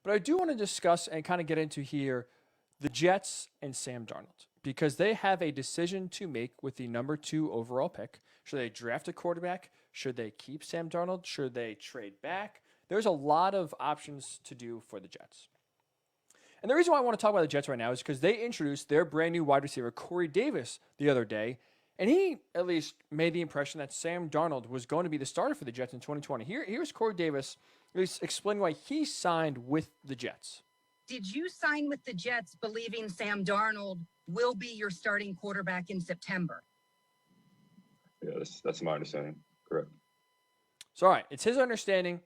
But I do want to discuss and kind of get into here the Jets and Sam Darnold because they have a decision to make with the number 2 overall pick. Should they draft a quarterback? Should they keep Sam Darnold? Should they trade back? There's a lot of options to do for the Jets. And the reason why I want to talk about the Jets right now is because they introduced their brand new wide receiver, Corey Davis, the other day. And he at least made the impression that Sam Darnold was going to be the starter for the Jets in 2020. Here's Corey Davis explaining why he signed with the Jets. Did you sign with the Jets believing Sam Darnold will be your starting quarterback in September? Yeah, that's my understanding. Correct. So, all right, it's his understanding,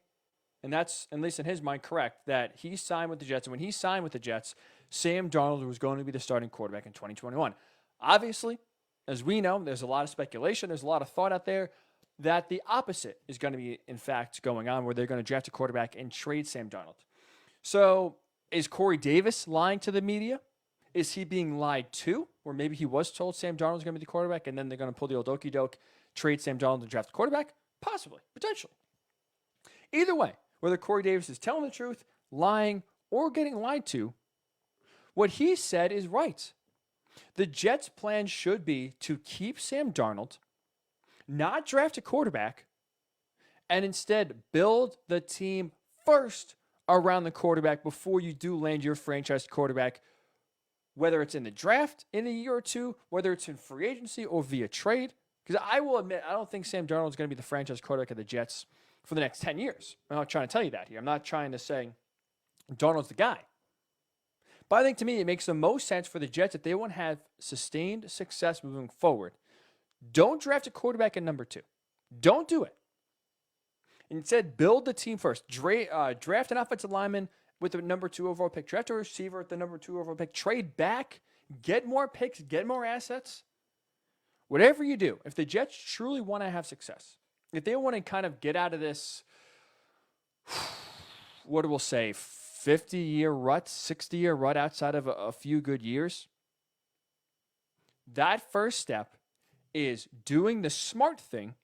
and that's, at least in his mind, correct, that he signed with the Jets. And when he signed with the Jets, Sam Darnold was going to be the starting quarterback in 2021. Obviously, as we know, there's a lot of speculation, there's a lot of thought out there that the opposite is going to be, in fact, going on, where they're going to draft a quarterback and trade Sam Darnold. So, is Corey Davis lying to the media? Is he being lied to? Or maybe he was told Sam Darnold's going to be the quarterback, and then they're going to pull the old okey doke, trade Sam Darnold and draft the quarterback? Possibly, potentially. Either way, whether Corey Davis is telling the truth, lying, or getting lied to, what he said is right. The Jets' plan should be to keep Sam Darnold, not draft a quarterback, and instead build the team first around the quarterback before you do land your franchise quarterback, whether it's in the draft in a year or two, whether it's in free agency or via trade. Because I will admit, I don't think Sam Darnold is going to be the franchise quarterback of the Jets for the next 10 years. I'm not trying to tell you that here. I'm not trying to say Darnold's the guy. But I think to me, it makes the most sense for the Jets if they want to have sustained success moving forward. Don't draft a quarterback at number 2. Don't do it. Instead, build the team first. Draft an offensive lineman with the number 2 overall pick. Draft a receiver at the number 2 overall pick. Trade back. Get more picks. Get more assets. Whatever you do, if the Jets truly want to have success, if they want to kind of get out of this, what we'll say, 50-year rut, 60-year rut outside of a few good years, that first step is doing the smart thing,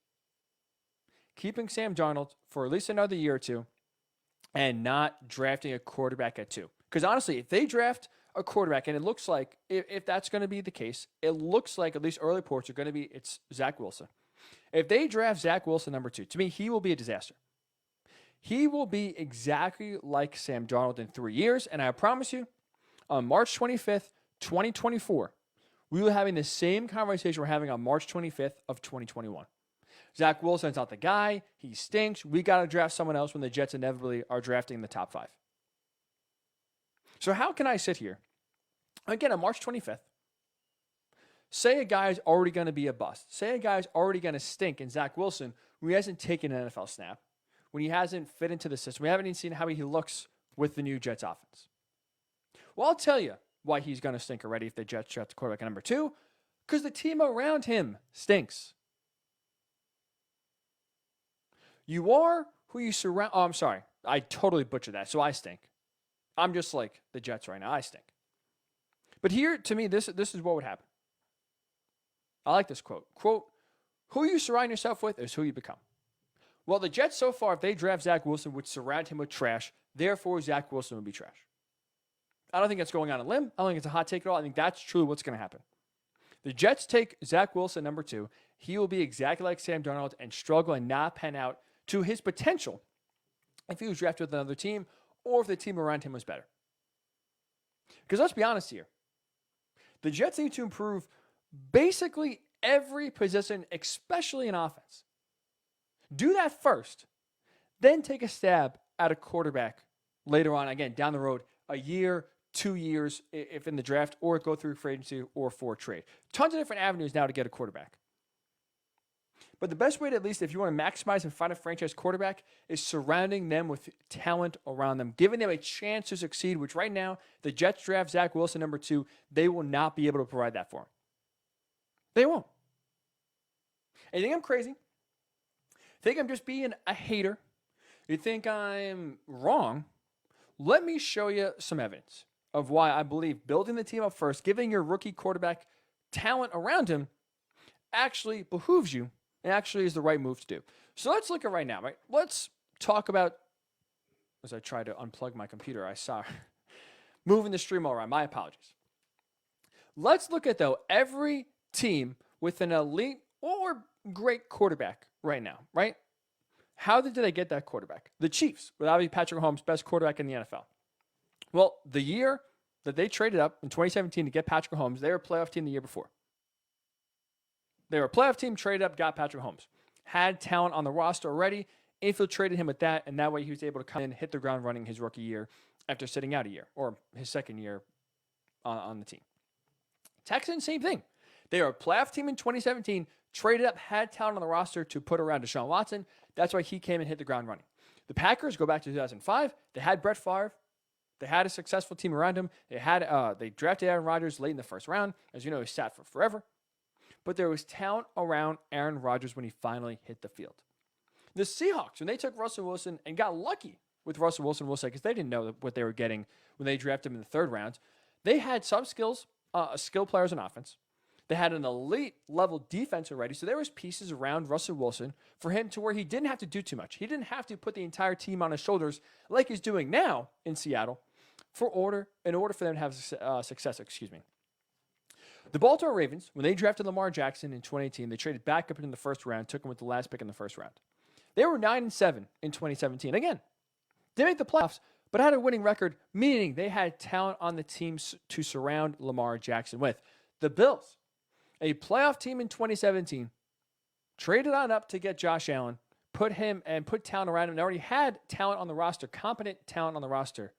keeping Sam Darnold for at least another year or two, and not drafting a quarterback at 2. Because honestly, if they draft a quarterback, and it looks like, if that's going to be the case, it looks like at least early reports are going to be, it's Zach Wilson. If they draft Zach Wilson number 2, to me, he will be a disaster. He will be exactly like Sam Darnold in 3 years, and I promise you, on March 25th, 2024, we will be having the same conversation we're having on March 25th of 2021. Zach Wilson's not the guy. He stinks. We got to draft someone else when the Jets inevitably are drafting in the top 5. So how can I sit here, again, on March 25th, say a guy's already going to be a bust, say a guy's already going to stink in Zach Wilson, when he hasn't taken an NFL snap, when he hasn't fit into the system, we haven't even seen how he looks with the new Jets offense. Well, I'll tell you why he's going to stink already if the Jets draft the quarterback at number 2, because the team around him stinks. You are who you surround. Oh, I'm sorry. I totally butchered that. So I stink. I'm just like the Jets right now. I stink. But here, to me, this is what would happen. I like this quote. Quote, who you surround yourself with is who you become. Well, the Jets so far, if they draft Zach Wilson, would surround him with trash. Therefore, Zach Wilson would be trash. I don't think that's going on a limb. I don't think it's a hot take at all. I think that's truly what's going to happen. The Jets take Zach Wilson number 2. He will be exactly like Sam Darnold and struggle and not pan out to his potential if he was drafted with another team or if the team around him was better. Because let's be honest here. The Jets need to improve basically every position, especially in offense. Do that first. Then take a stab at a quarterback later on, again, down the road, a year, 2 years, if in the draft, or go through free agency or for trade. Tons of different avenues now to get a quarterback. But the best way to, at least if you want to maximize and find a franchise quarterback, is surrounding them with talent around them, giving them a chance to succeed, which right now, the Jets draft Zach Wilson number 2, they will not be able to provide that for him. They won't. And you think I'm crazy? Think I'm just being a hater? You think I'm wrong? Let me show you some evidence of why I believe building the team up first, giving your rookie quarterback talent around him, actually behooves you and actually is the right move to do. So let's look at right now, right? Let's talk about as I try to unplug my computer, I saw moving the stream all around. My apologies. Let's look at, though, every team with an elite or great quarterback right now, right? How did they get that quarterback? The Chiefs, with obviously Patrick Mahomes, best quarterback in the NFL. Well, the year that they traded up in 2017 to get Patrick Mahomes, they were a playoff team the year before. They were a playoff team, traded up, got Patrick Mahomes. Had talent on the roster already, infiltrated him with that, and that way he was able to come in and hit the ground running his rookie year after sitting out a year, or his second year on the team. Texans, same thing. They were a playoff team in 2017, traded up, had talent on the roster to put around Deshaun Watson. That's why he came and hit the ground running. The Packers, go back to 2005. They had Brett Favre. They had a successful team around him. They drafted Aaron Rodgers late in the first round. As you know, he sat for forever. But there was talent around Aaron Rodgers when he finally hit the field. The Seahawks, when they took Russell Wilson and got lucky with Russell Wilson, we'll say, because they didn't know what they were getting when they drafted him in the third round. They had some skill players on offense. They had an elite level defense already. So there was pieces around Russell Wilson for him to where he didn't have to do too much. He didn't have to put the entire team on his shoulders like he's doing now in Seattle in order for them to have success. The Baltimore Ravens, when they drafted Lamar Jackson in 2018, they traded back up in the first round, took him with the last pick in the first round. They were 9-7 in 2017. Again, didn't make the playoffs, but had a winning record, meaning they had talent on the team to surround Lamar Jackson with. The Bills, a playoff team in 2017, traded on up to get Josh Allen, put talent around him, and already had talent on the roster, competent talent on the roster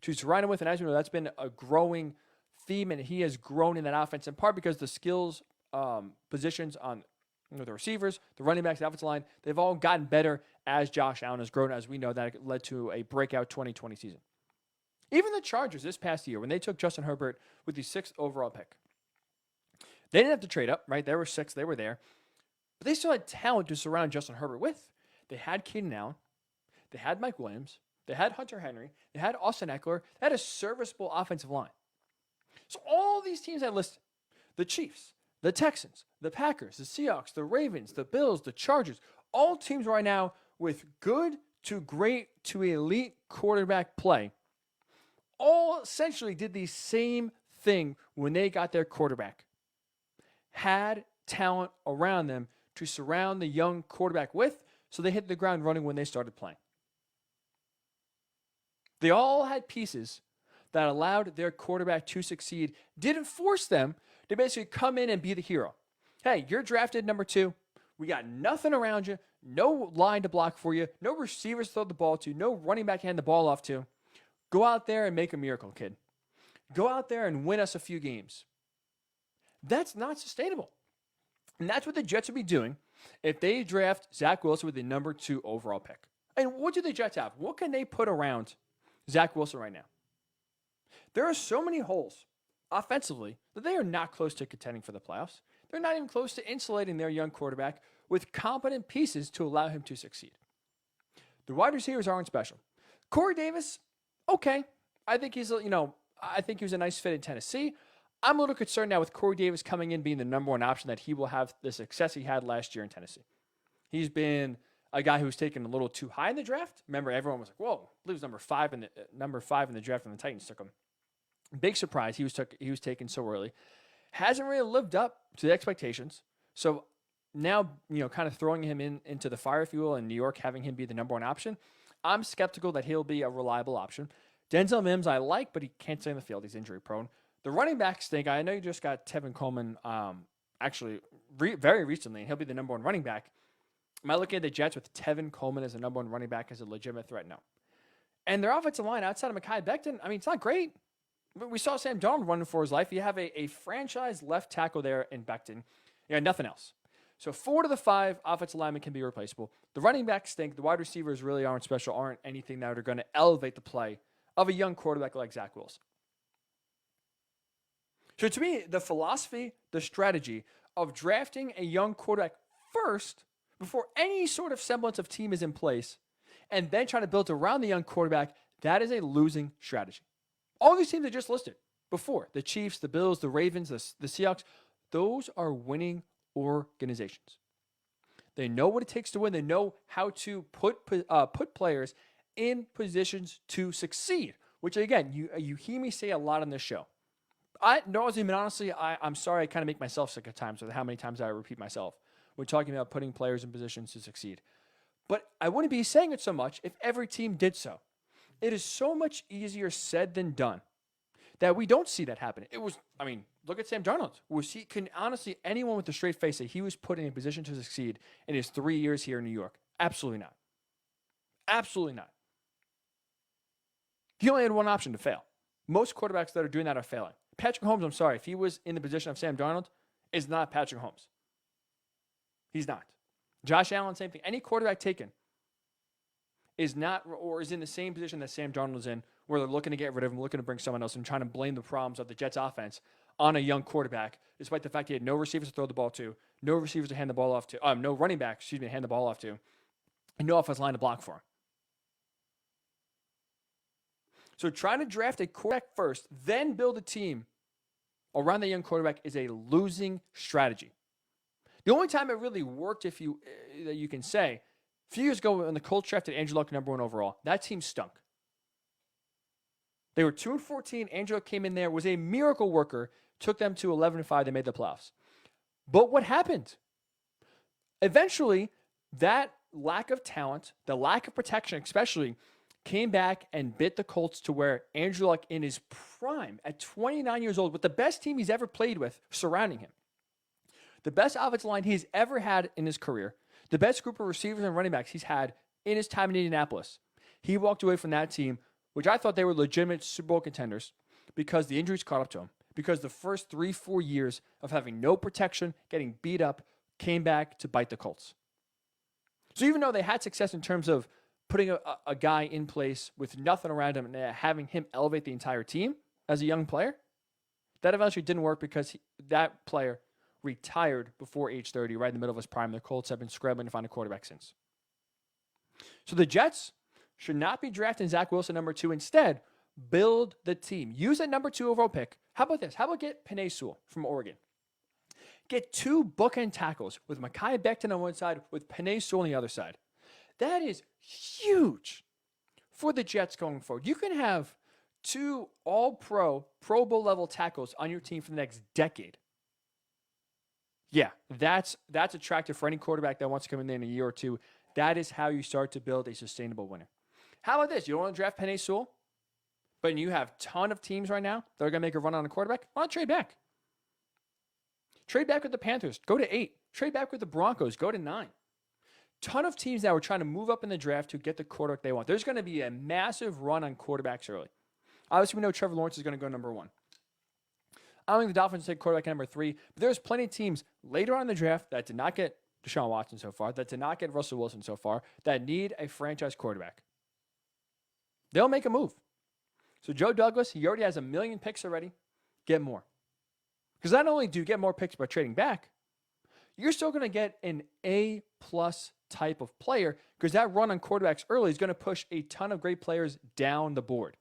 to surround him with. And as we know, that's been a growing theme, and he has grown in that offense in part because the skills positions on the receivers, the running backs, the offensive line, they've all gotten better as Josh Allen has grown. As we know, that led to a breakout 2020 season. Even the Chargers this past year, when they took Justin Herbert with the 6th overall pick, they didn't have to trade up, right? They were 6, they were there. But they still had talent to surround Justin Herbert with. They had Keenan Allen. They had Mike Williams. They had Hunter Henry. They had Austin Eckler. They had a serviceable offensive line. So all these teams I listed, the Chiefs, the Texans, the Packers, the Seahawks, the Ravens, the Bills, the Chargers, all teams right now with good to great to elite quarterback play, all essentially did the same thing when they got their quarterback. Had talent around them to surround the young quarterback with, so they hit the ground running when they started playing. They all had pieces that allowed their quarterback to succeed, didn't force them to basically come in and be the hero. Hey, you're drafted number 2. We got nothing around you, no line to block for you, no receivers to throw the ball to, no running back to hand the ball off to. Go out there and make a miracle, kid. Go out there and win us a few games. That's not sustainable. And that's what the Jets would be doing if they draft Zach Wilson with the number 2 overall pick. And what do the Jets have? What can they put around Zach Wilson right now? There are so many holes offensively that they are not close to contending for the playoffs. They're not even close to insulating their young quarterback with competent pieces to allow him to succeed. The wide receivers aren't special. Corey Davis, okay. I think he was a nice fit in Tennessee. I'm a little concerned now with Corey Davis coming in being the number 1 option that he will have the success he had last year in Tennessee. He's been a guy who was taken a little too high in the draft. Remember, everyone was like, whoa, I believe it was number 5 in the draft when the Titans took him. Big surprise he was taken so early. Hasn't really lived up to the expectations. So now, kind of throwing him into the fire, if you will, in New York, having him be the number 1 option, I'm skeptical that he'll be a reliable option. Denzel Mims I like, but he can't stay on the field. He's injury prone. The running backs think, I know you just got Tevin Coleman very recently, and he'll be the number 1 running back. Am I looking at the Jets with Tevin Coleman as the number 1 running back as a legitimate threat? No. And their offensive line outside of Mekhi Becton, it's not great. We saw Sam Darnold running for his life. You have a franchise left tackle there in Becton. You got nothing else. So 4 to the 5 offensive linemen can be replaceable. The running backs stink. The wide receivers really aren't special, aren't anything that are going to elevate the play of a young quarterback like Zach Wilson. So to me, the philosophy, the strategy of drafting a young quarterback first before any sort of semblance of team is in place and then trying to build around the young quarterback, that is a losing strategy. All these teams I just listed before, the Chiefs, the Bills, the Ravens, the Seahawks, those are winning organizations. They know what it takes to win. They know how to put players in positions to succeed, which again, you hear me say a lot on this show. Honestly, I'm sorry, I kind of make myself sick at times with how many times I repeat myself. We're talking about putting players in positions to succeed. But I wouldn't be saying it so much if every team did so. It is so much easier said than done that we don't see that happen. Look at Sam Darnold. Can honestly anyone with a straight face say he was put in a position to succeed in his 3 years here in New York? Absolutely not. Absolutely not. He only had one option to fail. Most quarterbacks that are doing that are failing. Patrick Mahomes, I'm sorry, if he was in the position of Sam Darnold, is not Patrick Mahomes. He's not. Josh Allen, same thing. Any quarterback taken is not or is in the same position that Sam Darnold is in, where they're looking to get rid of him, looking to bring someone else, and trying to blame the problems of the Jets offense on a young quarterback, despite the fact he had no receivers to throw the ball to, no receivers to hand the ball off to, no running backs, to hand the ball off to, and no offensive line to block for him. So trying to draft a quarterback first, then build a team around the young quarterback is a losing strategy. The only time it really worked, that you can say, a few years ago when the Colts drafted Andrew Luck number 1 overall, that team stunk. They were 2-14. Andrew Luck came in there, was a miracle worker, took them to 11-5. They made the playoffs. But what happened? Eventually, that lack of talent, the lack of protection especially, came back and bit the Colts to where Andrew Luck in his prime at 29 years old with the best team he's ever played with surrounding him, the best offensive line he's ever had in his career, the best group of receivers and running backs he's had in his time in Indianapolis. He walked away from that team, which I thought they were legitimate Super Bowl contenders, because the injuries caught up to him, because the first 3-4 years of having no protection, getting beat up, came back to bite the Colts. So even though they had success in terms of putting a guy in place with nothing around him and having him elevate the entire team as a young player, that eventually didn't work because that player retired before age 30, right in the middle of his prime. The Colts have been scrambling to find a quarterback since. So the Jets should not be drafting Zach Wilson number 2. Instead, build the team. Use that number 2 overall pick. How about this? How about get Penei Sewell from Oregon? Get 2 bookend tackles with Mekhi Becton on one side, with Penei Sewell on the other side. That is huge for the Jets going forward. You can have 2 all-pro, Pro Bowl level tackles on your team for the next decade. Yeah, that's attractive for any quarterback that wants to come in there in a year or two. That is how you start to build a sustainable winner. How about this? You don't want to draft Penei Sewell, but you have a ton of teams right now that are going to make a run on a quarterback? Why not trade back? Trade back with the Panthers. Go to 8. Trade back with the Broncos. Go to 9. Ton of teams now are trying to move up in the draft to get the quarterback they want. There's going to be a massive run on quarterbacks early. Obviously, we know Trevor Lawrence is going to go number 1. I don't think the Dolphins take quarterback number 3, but there's plenty of teams later on in the draft that did not get Deshaun Watson so far, that did not get Russell Wilson so far, that need a franchise quarterback. They'll make a move. So Joe Douglas, he already has 1 million picks already. Get more. Because not only do you get more picks by trading back, you're still going to get an A-plus type of player, because that run on quarterbacks early is going to push a ton of great players down the board.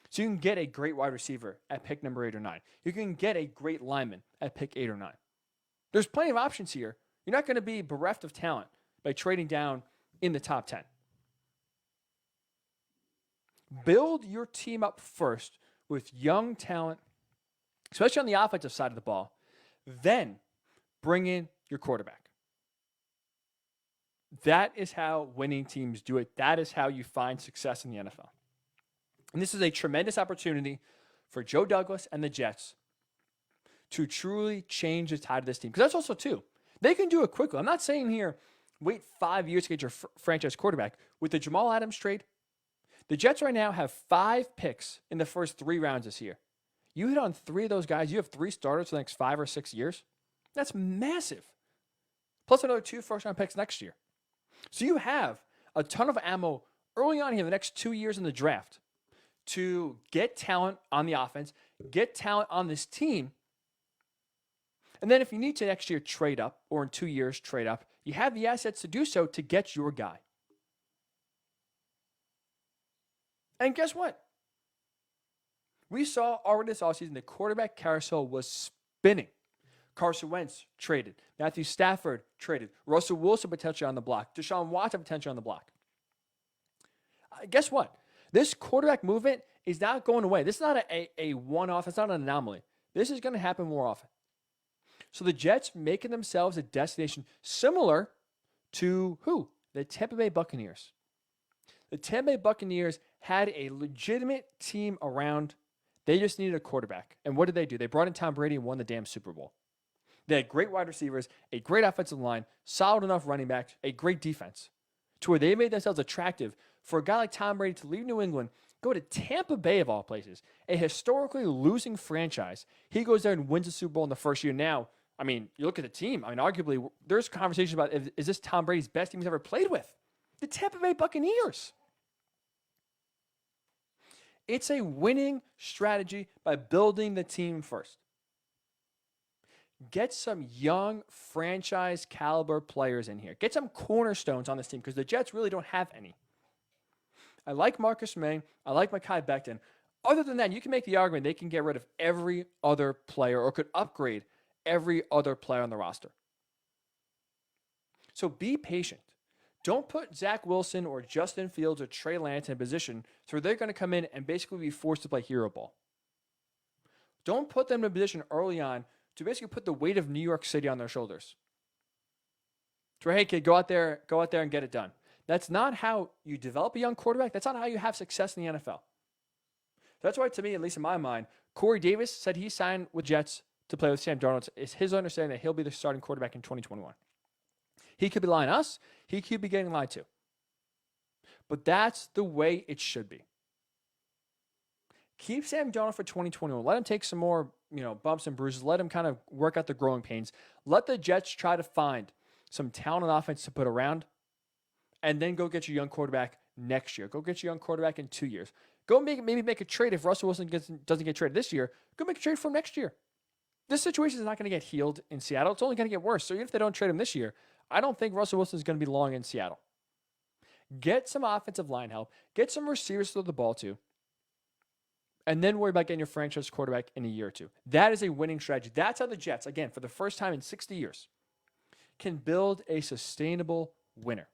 So you can get a great wide receiver at pick number 8 or 9. You can get a great lineman at pick 8 or 9. There's plenty of options here. You're not going to be bereft of talent by trading down in the top 10. Build your team up first with young talent, especially on the offensive side of the ball. Then bring in your quarterback. That is how winning teams do it. That is how you find success in the NFL. And this is a tremendous opportunity for Joe Douglas and the Jets to truly change the tide of this team. Because that's also, too, they can do it quickly. I'm not saying here, wait 5 years to get your franchise quarterback. With the Jamal Adams trade, the Jets right now have 5 picks in the first 3 rounds this year. You hit on 3 of those guys, you have 3 starters for the next 5 or 6 years. That's massive. Plus another 2 first-round picks next year. So you have a ton of ammo early on here in the next 2 years in the draft to get talent on the offense, get talent on this team, and then if you need to next year trade up, or in 2 years trade up, you have the assets to do so to get your guy. And guess what? We saw already this offseason the quarterback carousel was spinning. Carson Wentz traded. Matthew Stafford traded. Russell Wilson potentially on the block. Deshaun Watson potentially on the block. guess what? This quarterback movement is not going away. This is not a one-off. It's not an anomaly. This is going to happen more often. So the Jets making themselves a destination similar to who? The Tampa Bay Buccaneers. The Tampa Bay Buccaneers had a legitimate team around. They just needed a quarterback. And what did they do? They brought in Tom Brady and won the damn Super Bowl. They had great wide receivers, a great offensive line, solid enough running backs, a great defense, to where they made themselves attractive for a guy like Tom Brady to leave New England, go to Tampa Bay of all places, a historically losing franchise. He goes there and wins the Super Bowl in the first year. Now, I mean, you look at the team. I mean, arguably, there's conversation about is this Tom Brady's best team he's ever played with? The Tampa Bay Buccaneers. It's a winning strategy by building the team first. Get some young franchise caliber players in here. Get some cornerstones on this team because the Jets really don't have any. I like Marcus May. I like Mekhi Becton. Other than that, you can make the argument they can get rid of every other player or could upgrade every other player on the roster. So be patient. Don't put Zach Wilson or Justin Fields or Trey Lance in a position so they're going to come in and basically be forced to play hero ball. Don't put them in a position early on to basically put the weight of New York City on their shoulders. To where, hey kid, go out there and get it done. That's not how you develop a young quarterback. That's not how you have success in the NFL. That's why, to me, at least in my mind, Corey Davis said he signed with Jets to play with Sam Darnold. It's his understanding that he'll be the starting quarterback in 2021. He could be lying to us. He could be getting lied to. But that's the way it should be. Keep Sam Darnold for 2021. Let him take some more, bumps and bruises. Let him kind of work out the growing pains. Let the Jets try to find some talent and offense to put around, and then go get your young quarterback next year. Go get your young quarterback in 2 years. Go maybe make a trade if Russell Wilson doesn't get traded this year. Go make a trade for him next year. This situation is not going to get healed in Seattle. It's only going to get worse. So even if they don't trade him this year, I don't think Russell Wilson is going to be long in Seattle. Get some offensive line help. Get some receivers to throw the ball to. And then worry about getting your franchise quarterback in a year or two. That is a winning strategy. That's how the Jets, again, for the first time in 60 years, can build a sustainable winner.